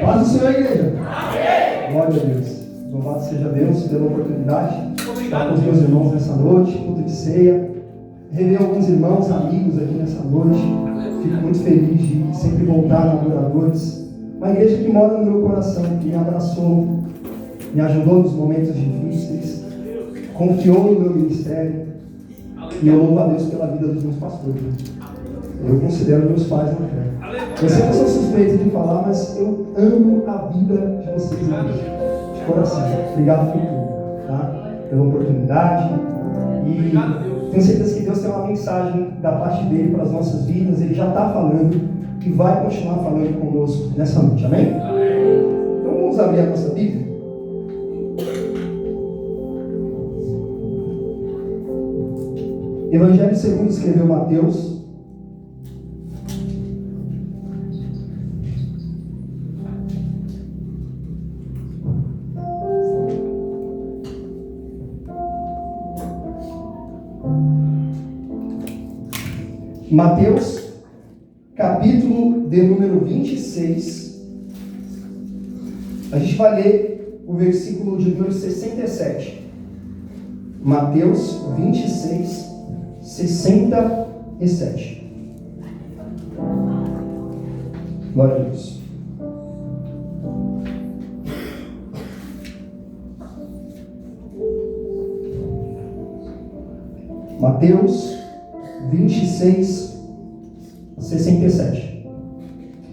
Paz do Senhor, igreja. Amém. Glória a Deus. Louvado seja Deus pela oportunidade de estar com os meus irmãos nessa noite, culto de ceia. Rever alguns irmãos, amigos aqui nessa noite. Fico muito feliz de sempre voltar na Adoradores. Uma igreja que mora no meu coração, que me abraçou, me ajudou nos momentos difíceis, confiou no meu ministério. E eu louvo a Deus pela vida dos meus pastores. Eu considero meus pais na fé. Eu sei que eu sou suspeito de falar, mas eu amo a vida de vocês, de coração. Obrigado por tudo, tá? Pela oportunidade. E tenho certeza que Deus tem uma mensagem da parte dele para as nossas vidas. Ele já está falando e vai continuar falando conosco nessa noite. Amém? Então vamos abrir a nossa Bíblia. Evangelho segundo escreveu Mateus. Mateus, capítulo de número 26. A gente vai ler o versículo de número 67. Mateus 26, 67. Glória a Deus. Mateus 26, 67.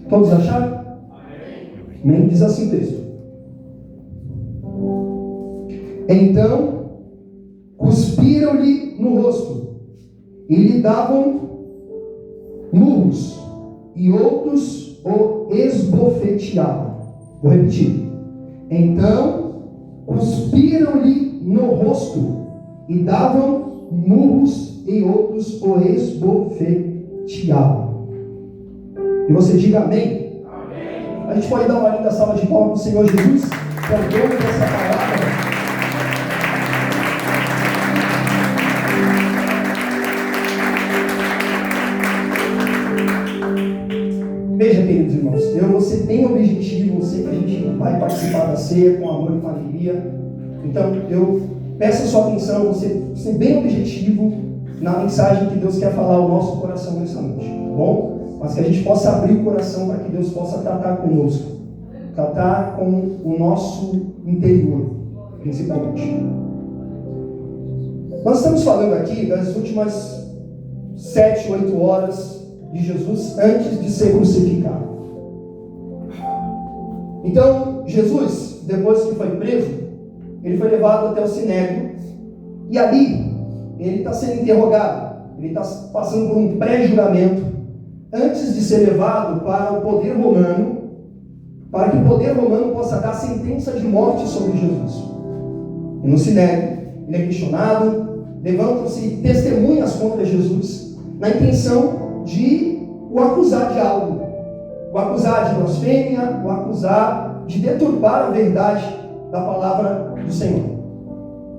Todos acharam? Amém. Diz assim o texto. Então, cuspiram-lhe no rosto e lhe davam murros, e outros o esbofeteavam. Vou repetir. Então, cuspiram-lhe no rosto e davam murros, e outros o esbofeteavam. E você diga amém? Amém. A gente pode dar uma linda salva de palmas para o Senhor Jesus, que é o dono dessa palavra. Veja, queridos irmãos, eu vou ser bem objetivo. Eu sei que a gente vai participar da ceia com amor e com alegria. Então, eu peço a sua atenção, você ser bem objetivo na mensagem que Deus quer falar ao nosso coração nessa noite, tá bom? Mas que a gente possa abrir o coração para que Deus possa tratar conosco, tratar com o nosso interior, principalmente. Nós estamos falando aqui das últimas 7, 8 horas de Jesus antes de ser crucificado. Então, Jesus, depois que foi preso, ele foi levado até o Sinédrio, e ali ele está sendo interrogado, ele está passando por um pré-julgamento, antes de ser levado para o poder romano, para que o poder romano possa dar sentença de morte sobre Jesus. E no Sinédrio, ele é questionado, levantam-se testemunhas contra Jesus, na intenção de o acusar de algo, o acusar de blasfêmia, o acusar de deturpar a verdade da palavra do Senhor.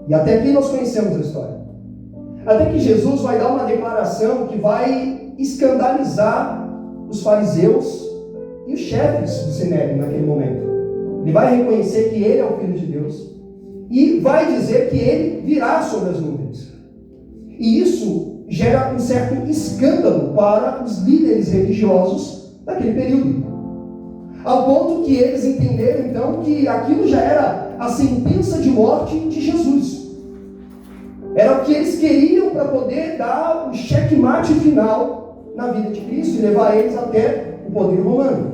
E até aqui nós conhecemos a história. Até que Jesus vai dar uma declaração que vai escandalizar os fariseus e os chefes do Sinédrio naquele momento. Ele vai reconhecer que ele é o Filho de Deus e vai dizer que ele virá sobre as nuvens. E isso gera um certo escândalo para os líderes religiosos daquele período. Ao ponto que eles entenderam então que aquilo já era a sentença de morte de Jesus. Era o que eles queriam para poder dar o checkmate final na vida de Cristo e levar eles até o poder romano.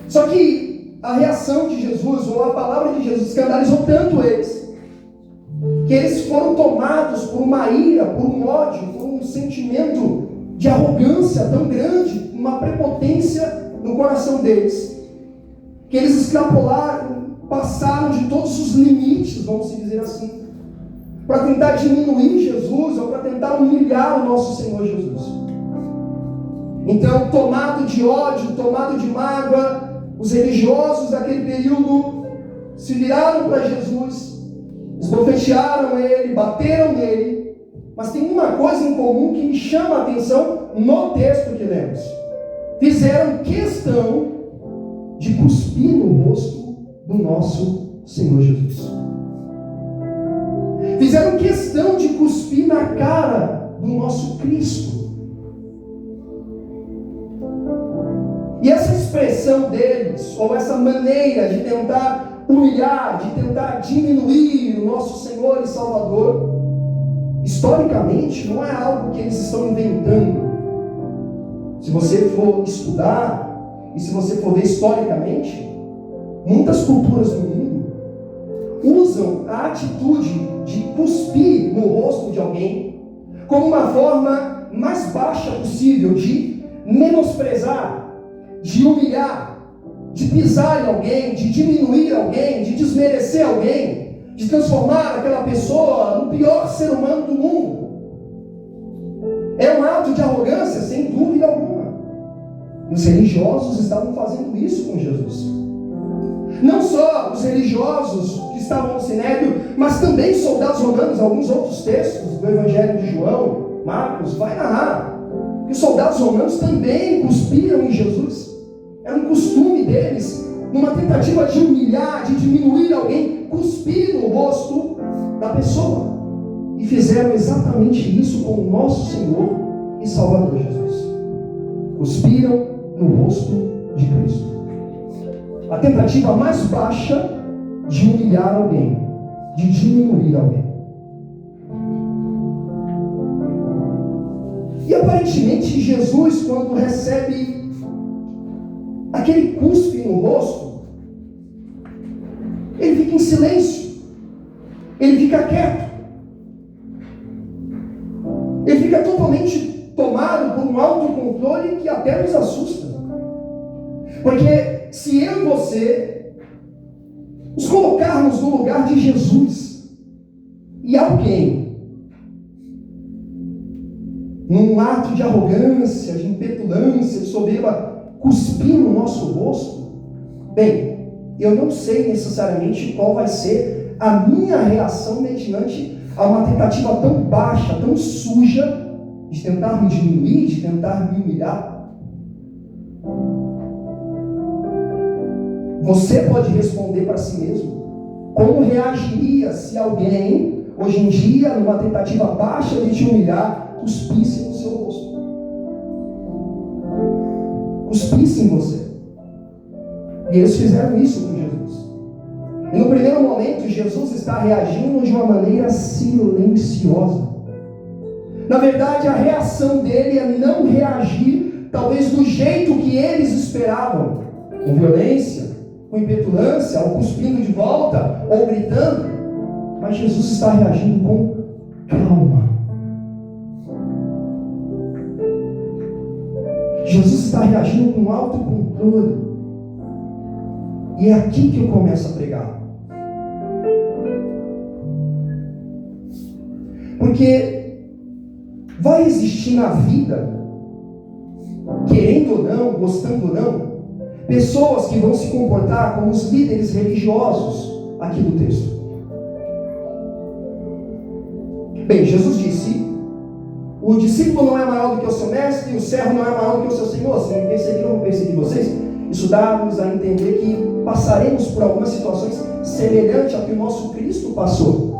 Só que a reação de Jesus, ou a palavra de Jesus, escandalizou tanto eles, que eles foram tomados por uma ira, por um ódio, por um sentimento de arrogância tão grande, uma prepotência no coração deles, que eles extrapolaram, passaram de todos os limites, vamos dizer assim, para tentar diminuir Jesus, ou para tentar humilhar o nosso Senhor Jesus. Então, tomado de ódio, tomado de mágoa, os religiosos daquele período se viraram para Jesus, esbofetearam ele, bateram nele. Mas tem uma coisa em comum que me chama a atenção no texto que lemos. Fizeram questão de cuspir no rosto do nosso Senhor Jesus. Fizeram questão de cuspir na cara do nosso Cristo. E essa expressão deles, ou essa maneira de tentar humilhar, de tentar diminuir o nosso Senhor e Salvador, historicamente não é algo que eles estão inventando. Se você for estudar, e se você for ver historicamente, muitas culturas do mundo usam a atitude de cuspir no rosto de alguém como uma forma mais baixa possível de menosprezar, de humilhar, de pisar em alguém, de diminuir alguém, de desmerecer alguém, de transformar aquela pessoa no pior ser humano do mundo. É um ato de arrogância, sem dúvida alguma. E os religiosos estavam fazendo isso com Jesus. Não só os religiosos que estavam no Sinédrio, mas também soldados romanos. Alguns outros textos do Evangelho de João, Marcos, vai narrar que os soldados romanos também cuspiram em Jesus. Era um costume deles, numa tentativa de humilhar, de diminuir alguém, cuspir no rosto da pessoa. E fizeram exatamente isso com o nosso Senhor e Salvador Jesus. Cuspiram no rosto de Cristo. A tentativa mais baixa de humilhar alguém, de diminuir alguém. E aparentemente Jesus, quando recebe aquele cuspe no rosto, ele fica em silêncio, ele fica quieto, ele fica totalmente tomado por um autocontrole que até nos assusta. Porque se eu e você nos colocarmos no lugar de Jesus e alguém, num ato de arrogância, de impetulância, de soberba, cuspir no nosso rosto, bem, eu não sei necessariamente qual vai ser a minha reação mediante a uma tentativa tão baixa, tão suja, de tentar me diminuir, de tentar me humilhar. Você pode responder para si mesmo. Como reagiria se alguém, hoje em dia, numa tentativa baixa de te humilhar, cuspisse no seu rosto? Cuspisse em você. E eles fizeram isso com Jesus. E no primeiro momento, Jesus está reagindo de uma maneira silenciosa. Na verdade, a reação dele é não reagir, talvez do jeito que eles esperavam, com violência, com impetulância, ou cuspindo de volta, ou gritando. Mas Jesus está reagindo com calma. Jesus está reagindo com autocontrole. E é aqui que eu começo a pregar. Porque vai existir na vida, querendo ou não, gostando ou não, pessoas que vão se comportar como os líderes religiosos aqui do texto. Bem, Jesus disse: o discípulo não é maior do que o seu mestre, e o servo não é maior do que o seu senhor. Se me perseguiram, eu vou perseguir vocês. Isso dá-nos a entender que passaremos por algumas situações semelhantes ao que o nosso Cristo passou.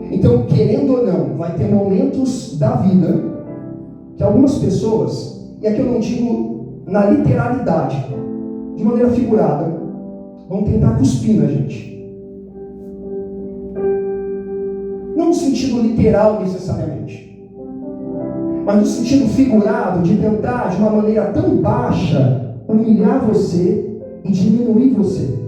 Então, querendo ou não, vai ter momentos da vida que algumas pessoas, e aqui eu não digo na literalidade, de maneira figurada, vão tentar cuspir na gente. Não no sentido literal necessariamente, mas no sentido figurado, de tentar de uma maneira tão baixa humilhar você e diminuir você.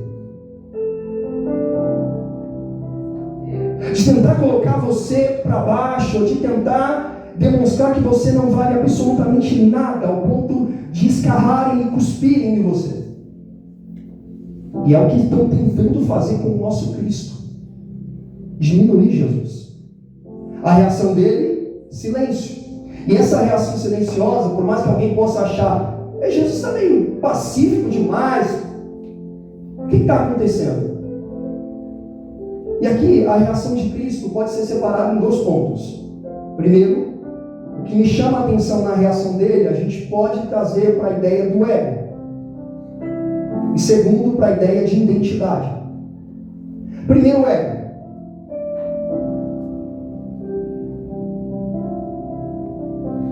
De tentar colocar você para baixo, de tentar demonstrar que você não vale absolutamente nada, ao ponto de escarrarem e cuspirem em você. E é o que estão tentando fazer com o nosso Cristo. Diminuir Jesus. A reação dele, silêncio. E essa reação silenciosa, por mais que alguém possa achar, Jesus está meio pacífico demais. O que está acontecendo? E aqui a reação de Cristo pode ser separada em dois pontos. Primeiro, o o que me chama a atenção na reação dele, a gente pode trazer para a ideia do ego. E segundo, para a ideia de identidade. Primeiro, o ego.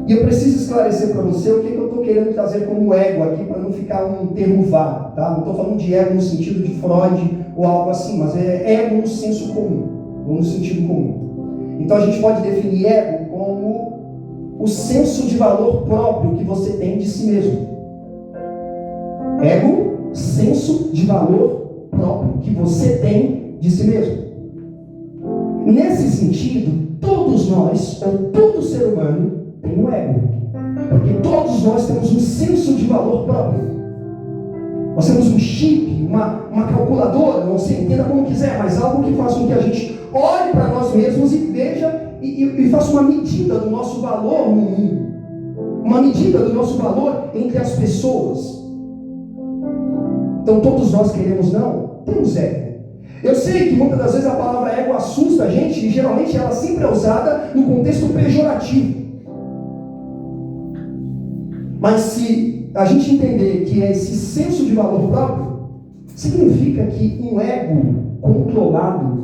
E eu preciso esclarecer para você o que eu estou querendo trazer como ego aqui, para não ficar um termo vago, tá? Não estou falando de ego no sentido de Freud ou algo assim, mas é ego no senso comum, ou no sentido comum. Então a gente pode definir ego como o senso de valor próprio que você tem de si mesmo. Ego, senso de valor próprio que você tem de si mesmo. Nesse sentido, todos nós, ou todo ser humano, tem um ego, porque todos nós temos um senso de valor próprio. Nós temos um chip, uma calculadora, não sei, entenda como quiser, mas algo que faça com que a gente olhe para nós mesmos e veja e faça uma medida do nosso valor no mundo, uma medida do nosso valor entre as pessoas. Então todos nós queremos, não, temos ego. Eu sei que muitas das vezes a palavra ego assusta a gente, e geralmente ela sempre é usada no contexto pejorativo. Mas se a gente entender que é esse senso de valor próprio, significa que um ego controlado,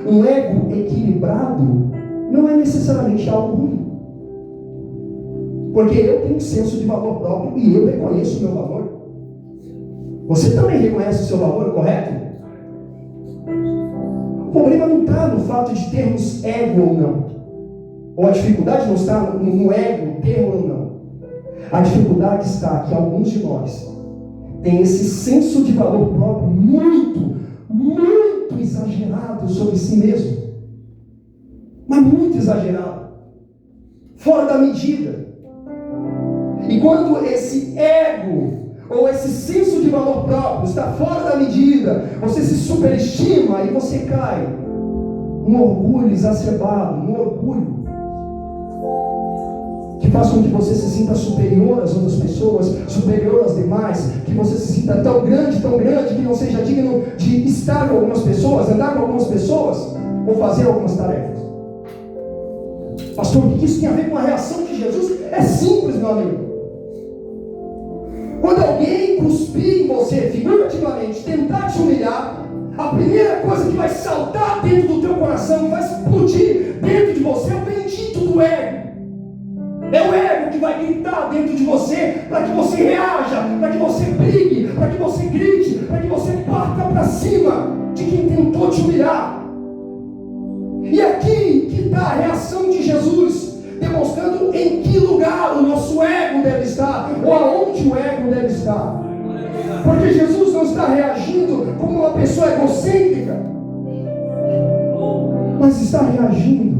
um ego equilibrado, não é necessariamente algo ruim. Porque eu tenho um senso de valor próprio e eu reconheço o meu valor. Você também reconhece o seu valor, correto? O problema não está no fato de termos ego ou não. Ou a dificuldade não está no ego ter ou não. A dificuldade está que alguns de nós têm esse senso de valor próprio muito exagerado sobre si mesmo. Mas muito exagerado. Fora da medida. E quando esse ego ou esse senso de valor próprio está fora da medida, você se superestima e você cai num orgulho exacerbado, num orgulho que faz com que você se sinta superior às outras pessoas, superior às demais, que você se sinta tão grande, que não seja digno de estar com algumas pessoas, andar com algumas pessoas, ou fazer algumas tarefas. Pastor, o que isso tem a ver com a reação de Jesus? É simples, meu amigo. Quando alguém cuspir em você, figurativamente, tentar te humilhar, a primeira coisa que vai saltar dentro do teu coração, vai explodir dentro de você, é o bendito do ego. É o ego que vai gritar dentro de você, para que você reaja, para que você brigue, para que você grite, para que você parta para cima de quem tentou te humilhar. E aqui que está a reação de Jesus, demonstrando em que lugar o nosso ego deve estar, ou aonde o ego deve estar. Porque Jesus não está reagindo como uma pessoa egocêntrica, mas está reagindo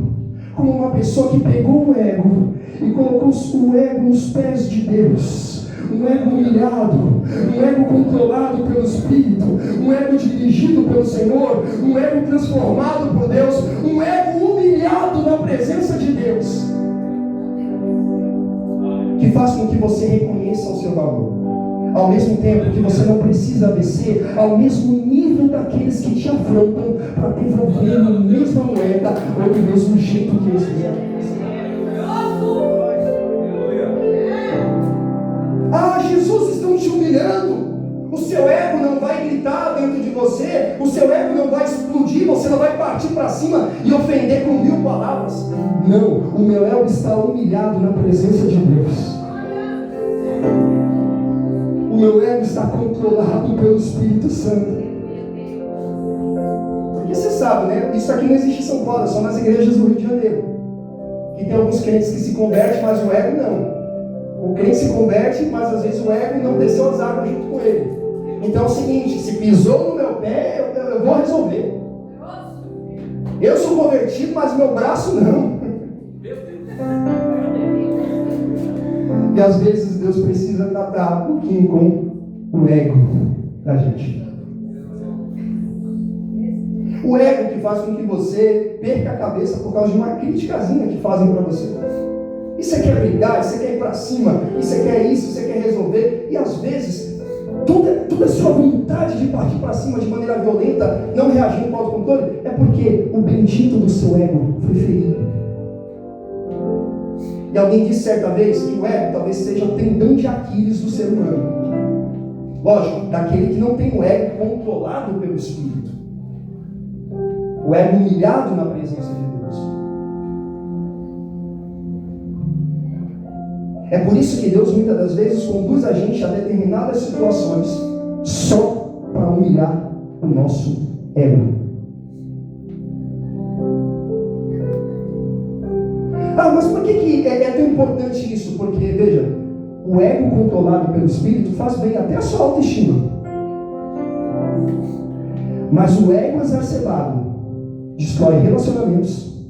como uma pessoa que pegou o ego e colocou o ego nos pés de Deus. Um ego humilhado, um ego controlado pelo Espírito, um ego dirigido pelo Senhor, um ego transformado por Deus, um ego humilhado na presença de Deus, que faz com que você reconheça o seu valor, ao mesmo tempo que você não precisa descer ao mesmo nível daqueles que te afrontam para devolver a mesma moeda ou do mesmo jeito que eles fizeram. Jesus, estão te humilhando. O seu ego não vai gritar dentro de você, o seu ego não vai explodir, você não vai partir para cima e ofender com 1000 palavras. Não, o meu ego está humilhado na presença de Deus. O meu ego está controlado pelo Espírito Santo. Porque você sabe, né? Isso aqui não existe em São Paulo, é só nas igrejas do Rio de Janeiro. Que tem alguns crentes que se convertem, mas o ego não. O crente se converte, mas às vezes o ego não desceu as águas junto com ele. Então é o seguinte, se pisou no meu pé, eu vou resolver. Eu sou convertido, mas meu braço não. E às vezes Deus precisa tratar um pouquinho com o ego da gente. O ego que faz com que você perca a cabeça por causa de uma criticazinha que fazem para você. E você quer brigar, e você quer ir para cima, e você quer isso, você quer resolver. E às vezes, toda a sua vontade de partir para cima de maneira violenta, não reagindo com autocontrole, é porque o bendito do seu ego foi ferido. E alguém disse certa vez que o ego talvez seja o tendão de Aquiles do ser humano. Lógico, daquele que não tem o ego controlado pelo Espírito. O ego humilhado na presença de Deus. É por isso que Deus muitas das vezes conduz a gente a determinadas situações só para humilhar o nosso ego. Mas por que é tão importante isso? Porque, veja, o ego controlado pelo Espírito faz bem até a sua autoestima. Mas o ego exacerbado destrói relacionamentos,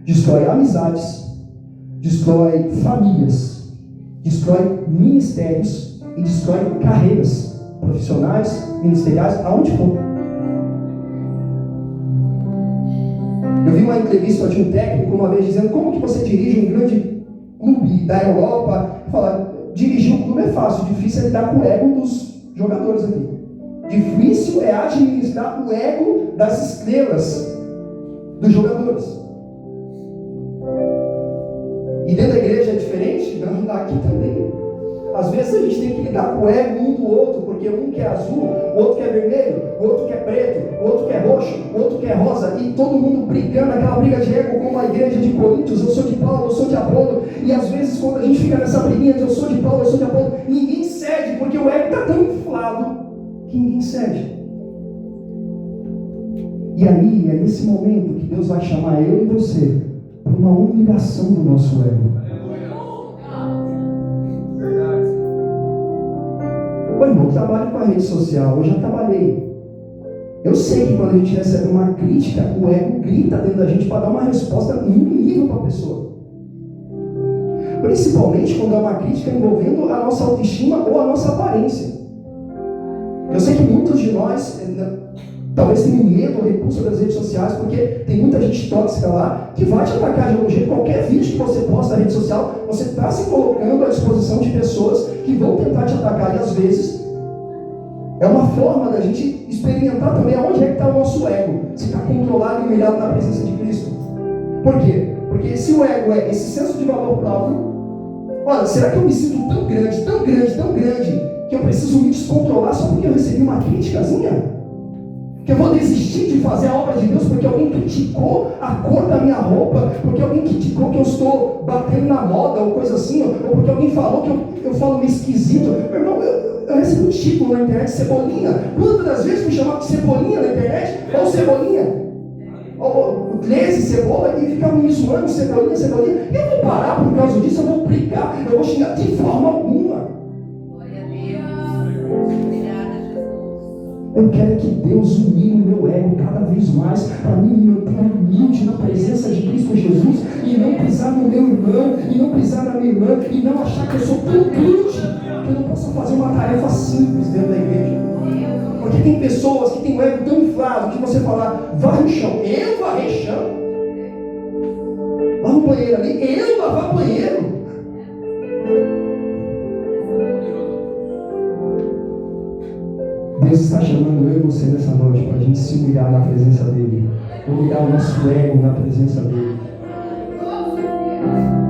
destrói amizades, destrói famílias, destrói ministérios e destrói carreiras profissionais, ministeriais, aonde for. Eu vi uma entrevista de um técnico uma vez dizendo como que você dirige um grande clube da Europa. Fala, dirigir um clube é fácil, difícil é lidar com o ego dos jogadores aqui. Difícil é administrar o ego das estrelas dos jogadores. E dentro da igreja é diferente, aqui também. Às vezes a gente tem que lidar com o ego um do outro, porque um quer azul, o outro quer vermelho, o outro quer preto, o outro quer roxo, o outro quer rosa, e todo mundo brigando, aquela briga de ego como a igreja de Coríntios, eu sou de Paulo, eu sou de Apolo, e às vezes quando a gente fica nessa briguinha de eu sou de Paulo, eu sou de Apolo, ninguém cede, porque o ego está tão inflado que ninguém cede. E aí, é nesse momento que Deus vai chamar eu e você para uma humilhação do nosso ego. Oi, irmão, eu trabalho com a rede social, eu já trabalhei. Eu sei que quando a gente recebe uma crítica, o ego grita dentro da gente para dar uma resposta no nível para a pessoa. Principalmente quando é uma crítica envolvendo a nossa autoestima ou a nossa aparência. Eu sei que muitos de nós talvez tenham medo ou repulsa das redes sociais, porque tem muita gente tóxica lá que vai te atacar de algum jeito. Qualquer vídeo que você posta na rede social, você está se colocando à disposição de pessoas que vão tentar te atacar. E às vezes é uma forma da gente experimentar também aonde é que está o nosso ego, se está controlado e humilhado na presença de Cristo. Por quê? Porque se o ego é esse senso de valor próprio, olha, será que eu me sinto tão grande, tão grande, tão grande, que eu preciso me descontrolar só porque eu recebi uma criticazinha? Que eu vou desistir de fazer a obra de Deus porque alguém criticou a cor da minha roupa, porque alguém criticou que eu estou batendo na moda ou coisa assim, ou porque alguém falou que eu falo meio esquisito. Meu irmão, eu recebi um título na internet, Cebolinha. Quantas das vezes me chamavam de Cebolinha na internet? Ou Cebolinha? Ou 13 Cebola, e ficavam me zoando, Cebolinha, Cebolinha. Eu vou parar por causa disso, eu vou brigar, eu vou xingar de forma alguma. Eu quero que Deus humilhe o meu ego cada vez mais, para mim me manter humilde na presença de Cristo Jesus, e não pisar no meu irmão, e não pisar na minha irmã, e não achar que eu sou tão grande que eu não posso fazer uma tarefa simples dentro da igreja. Porque tem pessoas que têm o ego tão inflado que você falar, varre o chão, eu varrer chão, lava o banheiro ali, eu lavar o banheiro. Deus está chamando eu e você nessa noite para a gente se humilhar na presença dEle, humilhar o nosso ego na presença dEle,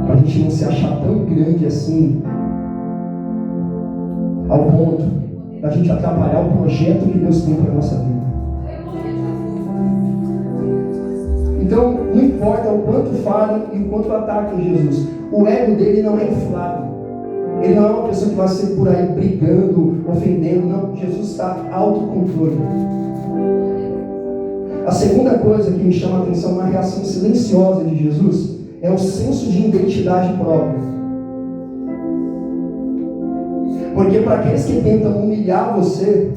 para a gente não se achar tão grande assim, ao ponto da gente atrapalhar o projeto que Deus tem para a nossa vida. Então, não importa o quanto falem e o quanto ataquem Jesus, o ego dele não é inflado. Ele não é uma pessoa que vai ser por aí brigando, ofendendo. Não, Jesus está autocontrole. A segunda coisa que me chama a atenção na reação silenciosa de Jesus é o senso de identidade própria. Porque para aqueles que tentam humilhar você,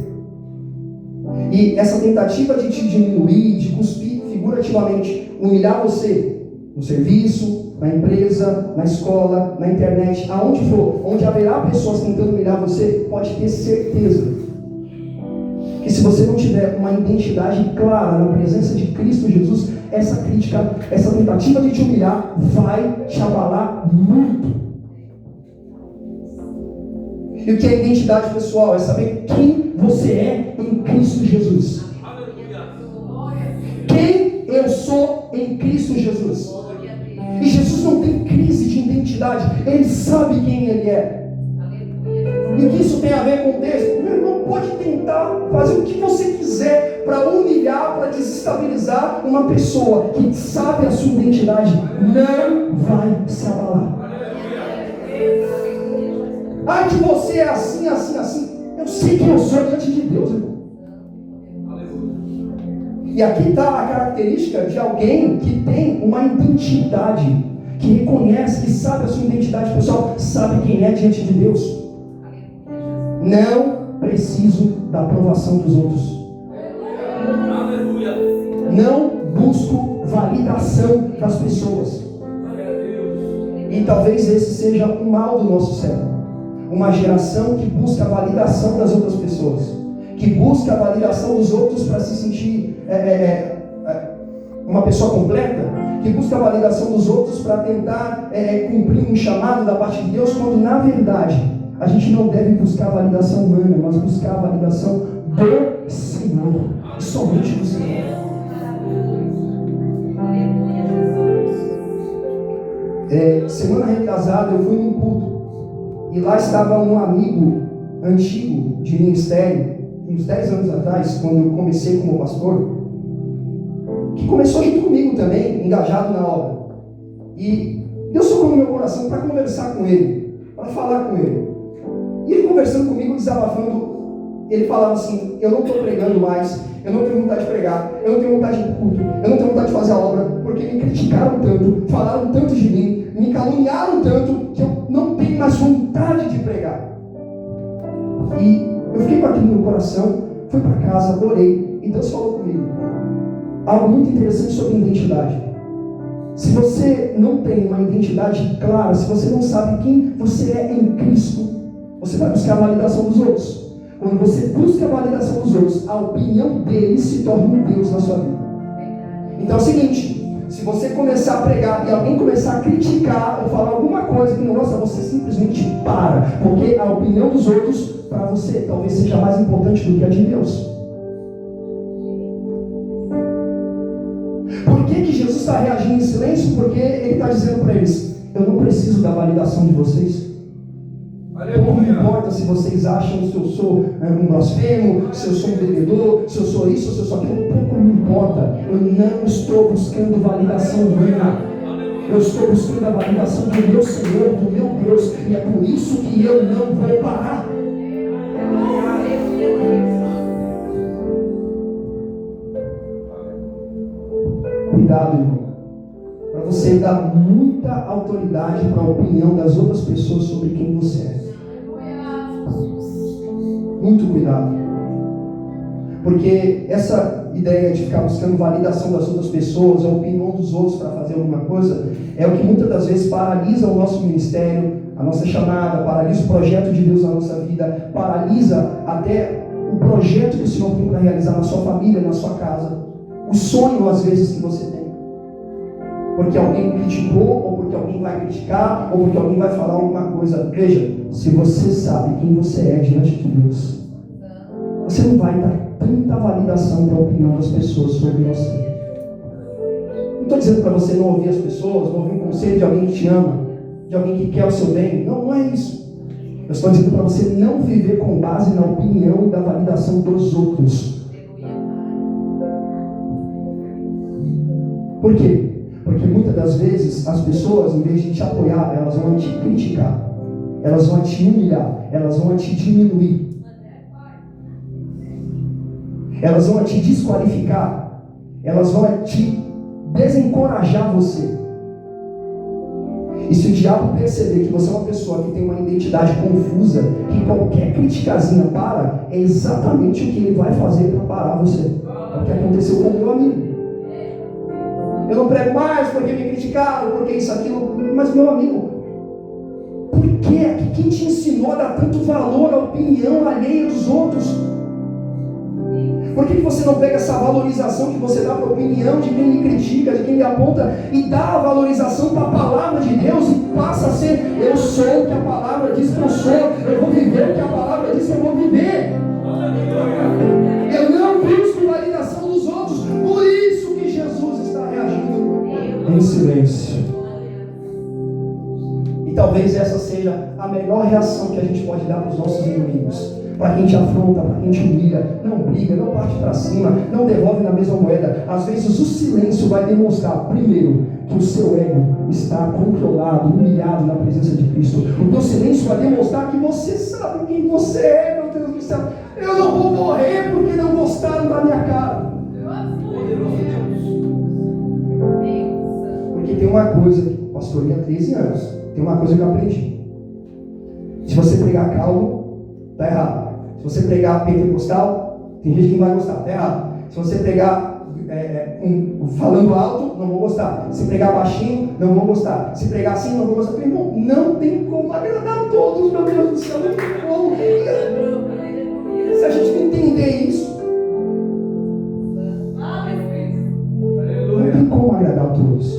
e essa tentativa de te diminuir, de cuspir figurativamente, humilhar você no serviço, na empresa, na escola, na internet, aonde for, onde haverá pessoas tentando humilhar você, pode ter certeza que se você não tiver uma identidade clara na presença de Cristo Jesus, essa crítica, essa tentativa de te humilhar vai te abalar muito. E o que é identidade pessoal? É saber quem você é em Cristo Jesus. Quem eu sou em Cristo Jesus. E Jesus não tem crise de identidade. identidade. Ele sabe quem ele é. E o que isso tem a ver com o texto? Meu irmão, pode tentar fazer o que você quiser para humilhar, para desestabilizar uma pessoa que sabe a sua identidade. Não vai se abalar. Ai, que você é assim, assim, assim. Eu sei quem eu sou diante de Deus, irmão. E aqui está a característica de alguém que tem uma identidade, que reconhece, que sabe a sua identidade pessoal, sabe quem é diante de Deus. Não preciso da aprovação dos outros. Não busco validação das pessoas. E talvez esse seja o mal do nosso século. Uma geração que busca a validação das outras pessoas, que busca a validação dos outros para se sentir uma pessoa completa, que busca a validação dos outros para tentar cumprir um chamado da parte de Deus, quando na verdade a gente não deve buscar a validação humana, mas buscar a validação do Senhor, somente do Senhor. Semana retrasada eu fui num culto e lá estava um amigo antigo de ministério, uns 10 anos atrás, quando eu comecei como pastor, que começou junto comigo também, engajado na obra. E Deus tocou no meu coração para conversar com ele, para falar com ele. E ele conversando comigo, desabafando, ele falava assim: eu não estou pregando mais, eu não tenho vontade de pregar, eu não tenho vontade de culto, eu não tenho vontade de fazer a obra, porque me criticaram tanto, falaram tanto de mim, me caluniaram tanto, que eu não tenho mais vontade de pregar. E eu fiquei com aquilo no meu coração, fui para casa, orei, e Deus falou comigo algo muito interessante sobre identidade. Se você não tem uma identidade clara, se você não sabe quem você é em Cristo, você vai buscar a validação dos outros. Quando você busca a validação dos outros, a opinião deles se torna um Deus na sua vida. Então é o seguinte: se você começar a pregar e alguém começar a criticar ou falar alguma coisa que não gosta, você simplesmente para, porque a opinião dos outros para você talvez seja mais importante do que a de Deus. Por que Jesus está reagindo em silêncio? Porque ele está dizendo para eles: eu não preciso da validação de vocês. Pouco me importa se vocês acham se eu sou um blasfemo, se eu sou um bebedor, se eu sou isso, se eu sou aquilo. Pouco me importa. Eu não estou buscando validação humana. Eu estou buscando a validação do meu Senhor, do meu Deus. E é por isso que eu não vou parar. Cuidado, irmão, para você dar muita autoridade para a opinião das outras pessoas sobre quem você é. Muito cuidado, porque essa ideia de ficar buscando validação das outras pessoas, a opinião dos outros para fazer alguma coisa, é o que muitas das vezes paralisa o nosso ministério, a nossa chamada, paralisa o projeto de Deus na nossa vida, paralisa até o projeto que o Senhor tem para realizar na sua família, na sua casa, o sonho às vezes que você tem, porque alguém criticou, ou porque alguém vai criticar, ou porque alguém vai falar alguma coisa. Veja, se você sabe quem você é diante de Deus, você não vai dar tanta validação para a opinião das pessoas sobre você. Não estou dizendo para você não ouvir as pessoas, não ouvir um conselho de alguém que te ama, de alguém que quer o seu bem. Não, não é isso. Eu estou dizendo para você não viver com base na opinião e da validação dos outros. Por quê? Porque muitas das vezes as pessoas, em vez de te apoiar, elas vão te criticar, elas vão te humilhar, elas vão te diminuir, elas vão te desqualificar, elas vão te desencorajar você. E se o diabo perceber que você é uma pessoa que tem uma identidade confusa, que qualquer criticazinha para, é exatamente o que ele vai fazer para parar você. É o que aconteceu com o meu amigo. Eu não prego mais porque me criticaram, porque isso, aquilo. Mas, meu amigo, por que? Quem te ensinou a dar tanto valor à opinião alheia dos outros? Por que você não pega essa valorização que você dá para a opinião de quem lhe critica, de quem lhe aponta, e dá a valorização para a palavra de Deus e passa a ser: eu sou o que a palavra diz que eu sou, eu vou viver o que a palavra diz que eu vou viver. Eu não busco validação dos outros. Por isso que Jesus está reagindo em silêncio. E talvez essa seja a melhor reação que a gente pode dar para os nossos inimigos. Para quem te afronta, para quem te humilha, não briga, não parte para cima, não devolve na mesma moeda. Às vezes o silêncio vai demonstrar, primeiro, que o seu ego está controlado, humilhado na presença de Cristo. O teu silêncio vai demonstrar que você sabe quem você é, meu Deus do céu. Eu não vou morrer porque não gostaram da minha cara. Porque tem uma coisa, pastoria há 13 anos, tem uma coisa que eu aprendi. Se você pregar calmo, está errado. Se você pregar pentecostal, tem gente que não vai gostar, está errado. Se você pregar falando alto, não vou gostar. Se pregar baixinho, não vou gostar. Se pregar assim, não vou gostar. Meu irmão, não tem como agradar a todos, meu Deus do céu, não tem como. Se a gente não entender isso, não tem como agradar a todos.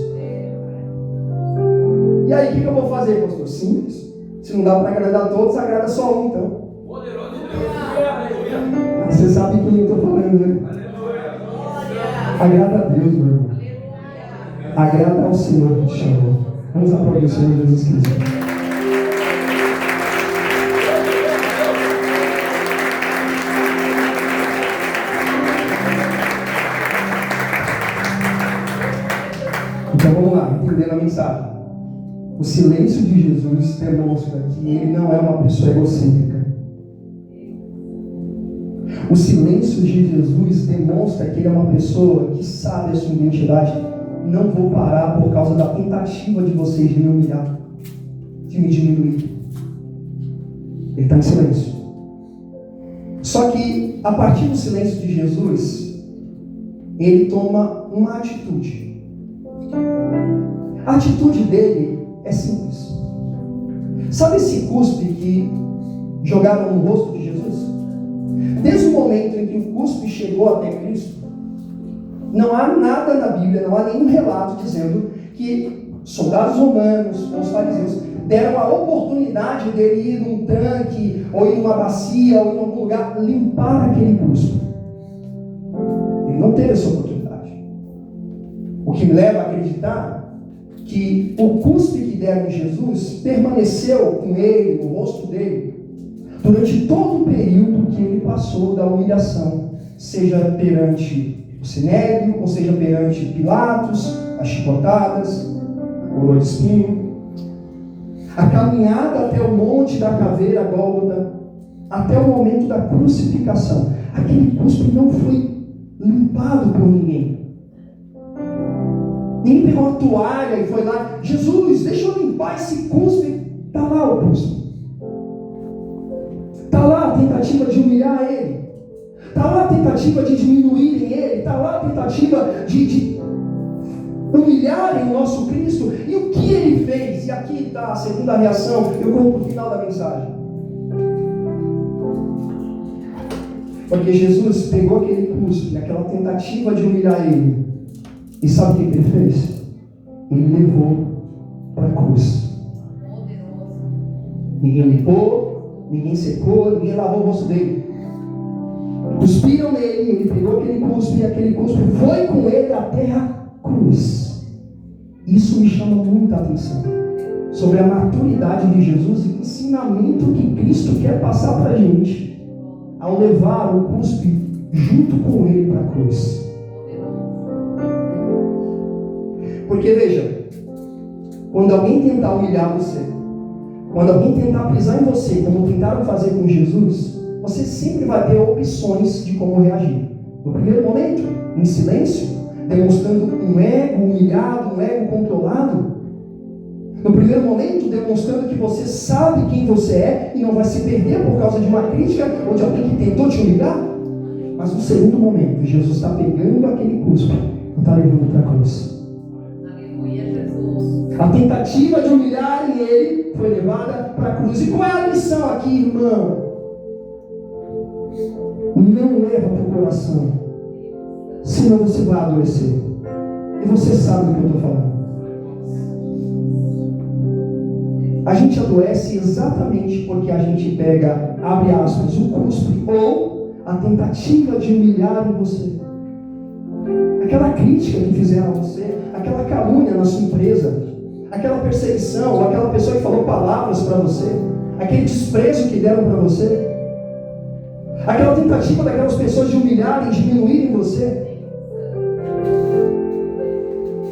E aí, o que eu vou fazer, pastor? Simples. Se não dá para agradar a todos, agrada só um, então. Você sabe quem eu estou falando, né? Agrada a Deus, meu irmão. Agrada ao Senhor que te chamou. Vamos aplaudir o Senhor Jesus Cristo. Então vamos lá, entendendo a mensagem. O silêncio de Jesus demonstra que ele não é uma pessoa egocêntrica. O silêncio de Jesus demonstra que ele é uma pessoa que sabe a sua identidade. Não vou parar por causa da tentativa de vocês de me humilhar, de me diminuir. Ele está em silêncio. Só que, a partir do silêncio de Jesus, ele toma uma atitude. A atitude dele é simples. Sabe esse cuspe que jogaram no rosto de Jesus? Desde o momento em que o cuspe chegou até Cristo, não há nada na Bíblia, não há nenhum relato dizendo que soldados romanos ou os fariseus deram a oportunidade dele ir num tanque, ou ir numa bacia, ou em algum lugar, limpar aquele cuspe. Ele não teve essa oportunidade. O que me leva a acreditar que o cuspe que deram em Jesus permaneceu com ele, no rosto dele, durante todo o período que ele passou da humilhação, seja perante o Sinédrio, ou seja perante Pilatos, as chicotadas, a coroa de espinho, a caminhada até o monte da caveira Gólgota, até o momento da crucificação. Aquele cuspe não foi limpado por ninguém. Ninguém pegou uma toalha e foi lá, Jesus, deixa eu limpar esse cuspe. Está lá o cuspe. Está lá a tentativa de humilhar ele. Está lá a tentativa de diminuírem ele. Está lá a tentativa de humilharem o nosso Cristo. E o que ele fez? E aqui está a segunda reação. Eu corro para o final da mensagem. Porque Jesus pegou aquele cuspe, aquela tentativa de humilhar ele. E sabe o que ele fez? Ele levou para a cruz. Ninguém limpou, ninguém secou, ninguém lavou o rosto dele. Cuspiram nele, ele pegou aquele cuspe, e aquele cuspe foi com ele até a cruz. Isso me chama muita atenção sobre a maturidade de Jesus e o ensinamento que Cristo quer passar para a gente ao levar o cuspe junto com ele para a cruz. Porque veja, quando alguém tentar humilhar você, quando alguém tentar pisar em você, como tentaram fazer com Jesus, você sempre vai ter opções de como reagir. No primeiro momento, em silêncio, demonstrando um ego humilhado, um ego controlado. No primeiro momento, demonstrando que você sabe quem você é e não vai se perder por causa de uma crítica ou de alguém que tentou te humilhar. Mas no segundo momento, Jesus está pegando aquele cuspe e está levando para a cruz. A tentativa de humilharem ele foi levada para a cruz. E qual é a lição aqui, irmão? Não leva para o coração, senão você vai adoecer. E você sabe do que eu estou falando. A gente adoece exatamente porque a gente pega, abre aspas, o cuspe ou a tentativa de humilhar em você. Aquela crítica que fizeram a você, aquela calúnia na sua empresa, aquela perseguição, ou aquela pessoa que falou palavras para você, aquele desprezo que deram para você, aquela tentativa daquelas pessoas de humilharem, diminuírem você.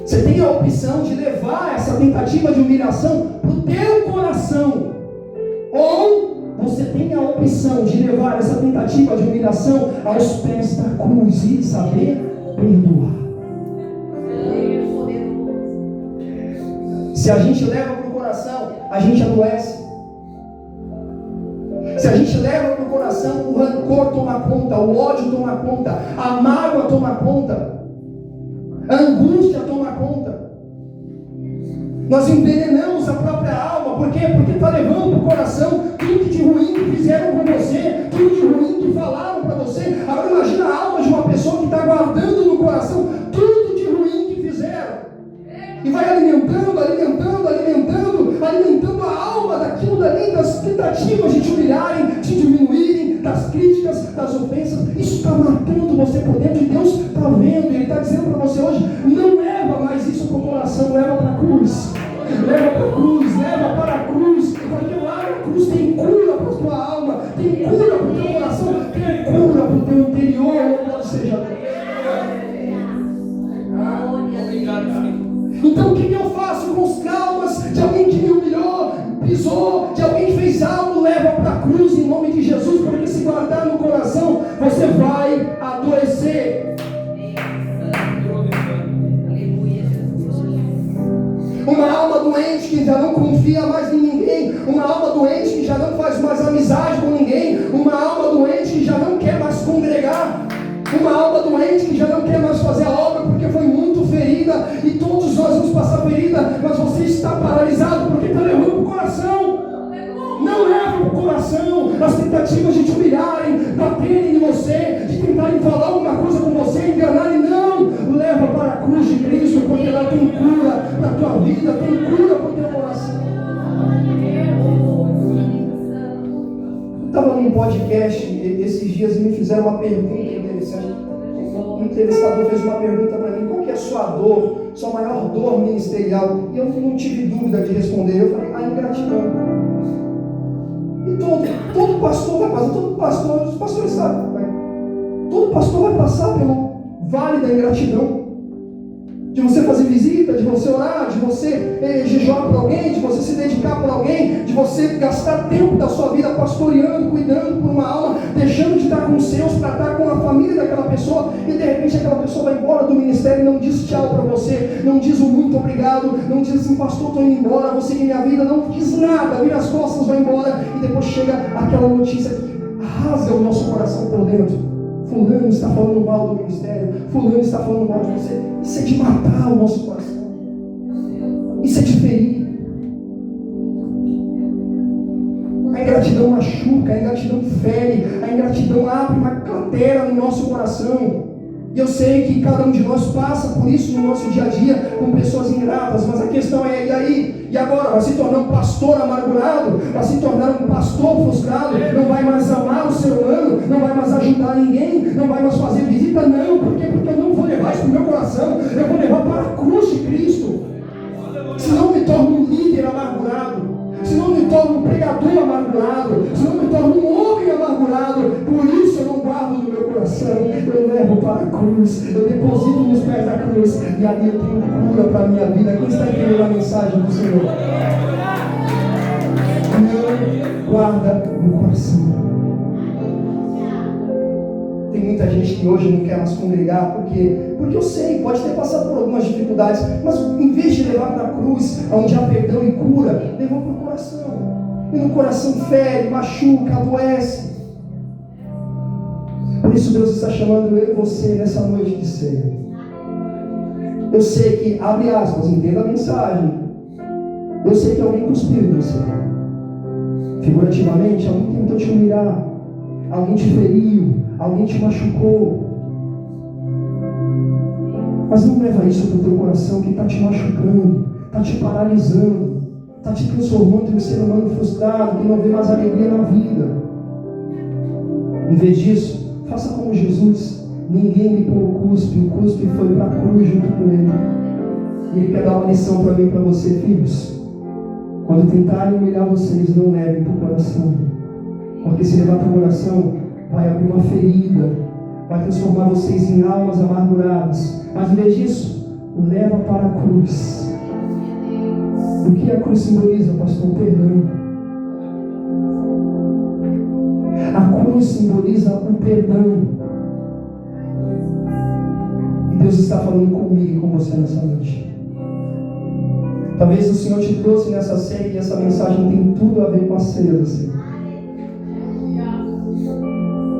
Você tem a opção de levar essa tentativa de humilhação para o teu coração, ou você tem a opção de levar essa tentativa de humilhação aos pés da cruz e saber perdoar. Se a gente leva para o coração, a gente adoece. Se a gente leva para o coração, o rancor toma conta, o ódio toma conta, a mágoa toma conta, a angústia toma conta. Nós envenenamos a própria alma. Por quê? Porque está levando para o coração tudo de ruim que fizeram com você, tudo de ruim que falaram para você. Agora imagina a alma de uma pessoa que está guardando no coração tudo de ruim que fizeram. E vai alimentando a alma daquilo dali, das tentativas de te humilharem, te diminuírem, das críticas, das ofensas. Isso está matando você por dentro, e Deus está vendo. Ele está dizendo para você hoje: não leva mais isso para o coração, leva para a cruz. Leva para a cruz, leva para a cruz, porque lá na cruz tem cura para a tua alma, tem cura para o teu coração, tem cura para o teu interior, louvado seja Deus. Então o que eu faço com os traumas de alguém que me humilhou, pisou, de alguém que fez algo? Leva para a cruz em nome de Jesus, porque se guardar no coração, você vai adoecer. Uma alma doente que já não confia mais em ninguém, uma alma doente que já não faz mais amizade com ninguém, uma alma doente que já não quer mais congregar, uma alma doente que já não quer mais fazer a obra porque foi muito ferida, e todos nós vamos passar ferida, mas você está paralisado porque está levando para o coração. Não leva para o coração as tentativas de te humilharem, baterem em você, de tentarem falar alguma coisa com você, enganarem. Não, leva para a cruz de Cristo, porque lá tem cura para a tua vida, tem cura para o teu coração. Eu estava num podcast esses dias e me fizeram uma pergunta interessante. O entrevistador fez uma pergunta para mim: qual que é a sua dor, sua maior dor ministerial? E eu não tive dúvida de responder. Eu falei: a ingratidão. E todo pastor vai passar, os pastores sabem, todo pastor vai passar pelo vale da ingratidão. De você fazer visita, de você orar, de você jejuar por alguém, de você se dedicar por alguém, de você gastar tempo da sua vida pastoreando, cuidando por uma alma, deixando de estar com os seus para estar com a família daquela pessoa, e de repente aquela pessoa vai embora do ministério e não diz tchau para você, não diz o muito obrigado, não diz assim: pastor, estou indo embora, vou seguir minha vida, não diz nada, vira as costas, vai embora, e depois chega aquela notícia que rasga o nosso coração por dentro. Fulano está falando mal do ministério, fulano está falando mal de você. Isso é de matar o nosso coração, isso é de ferir. A ingratidão machuca, a ingratidão fere, a ingratidão abre uma cratera no nosso coração. E eu sei que cada um de nós passa por isso no nosso dia a dia, com pessoas ingratas, mas a questão é: e aí? E agora? Vai se tornar um pastor amargurado? Vai se tornar um pastor frustrado? Não vai mais amar o ser humano? Não vai mais ajudar ninguém? Não vai mais fazer visita? Não. Por quê? Porque eu não vou levar isso para o meu coração. Eu vou levar para a cruz de Cristo. Senão me torno um líder amargurado, senão me torno um pregador amargurado, senão me torno um homem amargurado. Por isso eu não guardo no meu coração, eu levo para a cruz, eu deposito nos pés da cruz, e ali eu tenho cura para a minha vida. Quem está entendendo a mensagem do Senhor? Não guarda no coração. Tem muita gente que hoje não quer mais congregar, porque eu sei, pode ter passado por algumas dificuldades, mas em vez de levar para a cruz, onde há perdão e cura, levou para o coração. E no coração fere, machuca, adoece. Por isso Deus está chamando eu e você nessa noite de ceia. Eu sei que, abre aspas, entenda a mensagem. Eu sei que alguém cuspiu em você. Figurativamente, alguém tentou te humilhar, alguém te feriu, alguém te machucou. Mas não leva isso para o teu coração, que está te machucando, está te paralisando, está te transformando em um ser humano frustrado, que não vê mais alegria na vida. Em vez disso, faça como Jesus: ninguém me pôs o cuspe foi para a cruz junto com ele. E Ele quer dar uma lição para mim e para você, filhos. Quando tentarem humilhar vocês, não levem para o coração. Porque se levar para o coração, vai abrir uma ferida, vai transformar vocês em almas amarguradas. Mas em vez disso, leva para a cruz. O que a cruz simboliza, pastor? Perdão. A cruz simboliza o perdão. E Deus está falando comigo e com você nessa noite. Talvez o Senhor te trouxe nessa ceia e essa mensagem tem tudo a ver com a ceia do Senhor.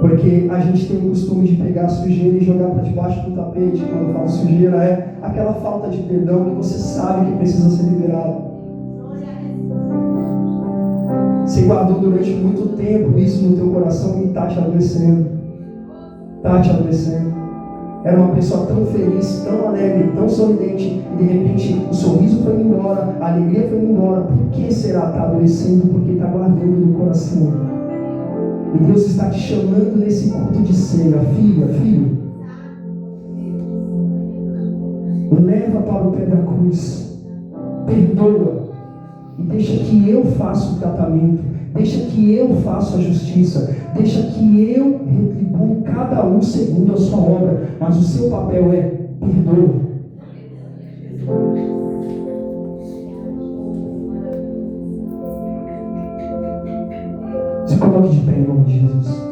Porque a gente tem o costume de pegar a sujeira e jogar para debaixo do tapete. Quando eu falo sujeira, é aquela falta de perdão que você sabe que precisa ser liberado. Você guardou durante muito tempo isso no teu coração e está te adoecendo. Está te adoecendo. Era uma pessoa tão feliz, tão alegre, tão sorridente, e de repente o sorriso foi embora, a alegria foi embora. Por que será? Está adoecendo porque está guardando no coração. E Deus está te chamando nesse culto de ceia. Filha, filho, leva para o pé da cruz, perdoa, e deixa que eu faça o tratamento, deixa que eu faça a justiça, deixa que eu retribuo cada um segundo a sua obra, mas o seu papel é perdoa. Se coloque de pé em nome de Jesus.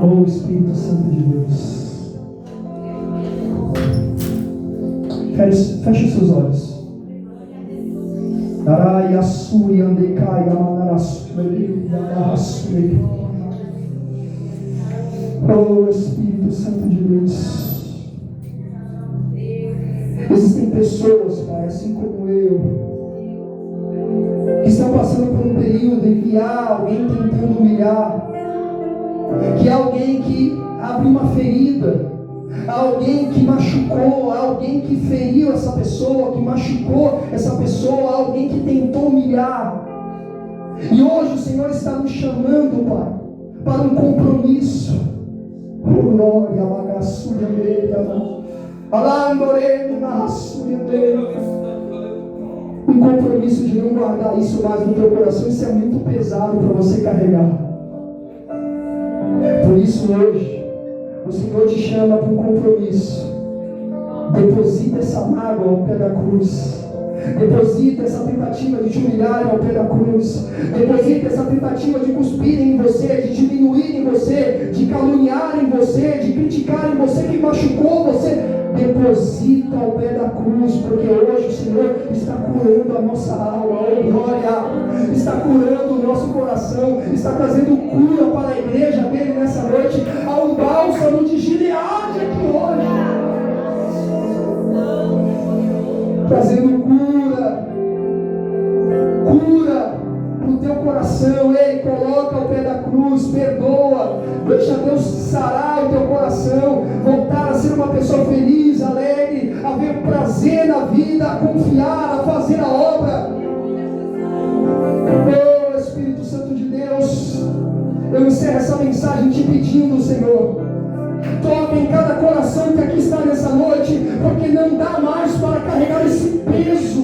Oh Espírito Santo de Deus, feche os seus olhos. Oh Espírito Santo de Deus, existem pessoas, Pai, assim como eu, que estão passando por um período em que há alguém tentando humilhar, que há alguém que abriu uma ferida, há alguém que machucou, há alguém que feriu essa pessoa, que machucou essa pessoa, há alguém que tentou humilhar. E hoje o Senhor está nos chamando, Pai, para um compromisso. Glória, Magassuria dele, um compromisso de não guardar isso mais no teu coração. Isso é muito pesado para você carregar. Por isso hoje o Senhor te chama para um compromisso. Deposita essa mágoa ao pé da cruz. Deposita essa tentativa de te humilhar ao pé da cruz. Deposita essa tentativa de cuspirem em você, de diminuir em você, de caluniar em você, de criticar em você, que machucou você. Deposita ao pé da cruz, porque hoje o Senhor está curando a nossa alma. Oh glória! Está curando o nosso coração, está trazendo cura para a igreja dele nessa noite. Há um bálsamo de Gileade aqui hoje, trazendo cura para o teu coração. Ei, coloca ao pé da cruz, perdoa, deixa Deus sarar o teu coração, voltar a ser uma pessoa feliz, alegre, a ver prazer na vida, a confiar, a fazer a obra. Oh Espírito Santo de Deus, eu encerro essa mensagem te pedindo, Senhor, toque em cada coração que aqui está nessa noite, porque não dá mais para carregar esse peso,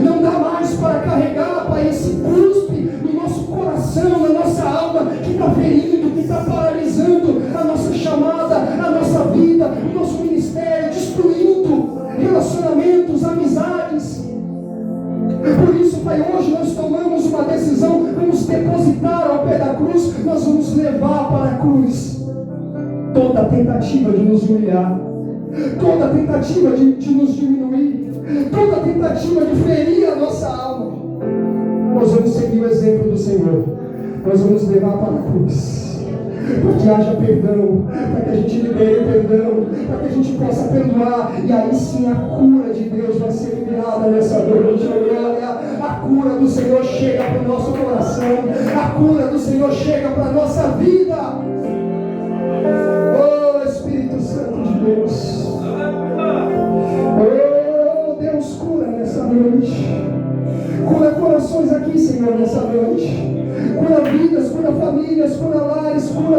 não dá mais para carregar, Pai, esse cuspe no nosso coração, na nossa alma, que está ferindo, que está paralisando a nossa chamada, a nossa vida, o nosso ministério, destruindo relacionamentos, amizades. Por isso, Pai, hoje nós tomamos uma decisão, vamos depositar ao pé da cruz, nós vamos levar para a cruz toda tentativa de nos humilhar, toda tentativa de nos diminuir, toda tentativa de ferir a nossa alma. Nós vamos seguir o exemplo do Senhor, nós vamos levar para a cruz, para que haja perdão, para que a gente libere perdão, para que a gente possa perdoar, e aí sim a cura de Deus vai ser liberada nessa noite. Glória! A cura do Senhor chega para o nosso coração, a cura do Senhor chega para a nossa vida. Oh Espírito Santo de Deus, oh Deus, cura nessa noite, cura corações aqui, Senhor, nessa noite, cura vidas, cura famílias, cura lares, cura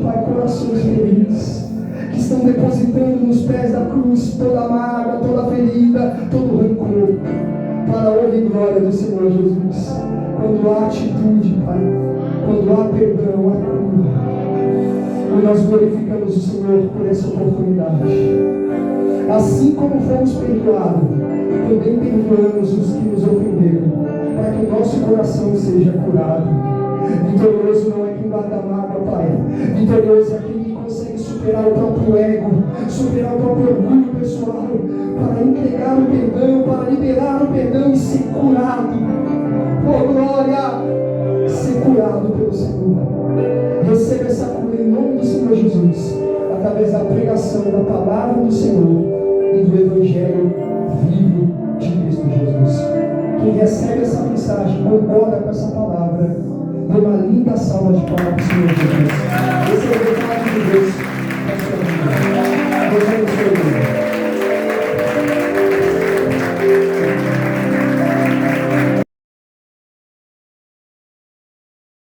Pai, corações feridos, que estão depositando nos pés da cruz toda a mágoa, toda a ferida, todo o rancor, para a honra e glória do Senhor Jesus. Quando há atitude, Pai, quando há perdão, há cura. E nós glorificamos o Senhor por essa oportunidade. Assim como fomos perdoados, também perdoamos os que nos ofenderam, para que o nosso coração seja curado. Vitorioso não é quem guarda mágoa, Pai. Vitorioso é aquele que consegue superar o próprio ego, superar o próprio orgulho pessoal, para entregar o perdão, para liberar o perdão e ser curado. Por glória, ser curado pelo Senhor. Receba essa cura em nome do Senhor Jesus, através da pregação da palavra do Senhor e do Evangelho vivo de Cristo Jesus. Quem recebe essa mensagem, concorda com essa palavra, dê uma linda salva de palmas para o Senhor Jesus. Esse é o recado de Deus para a sua vida. Deus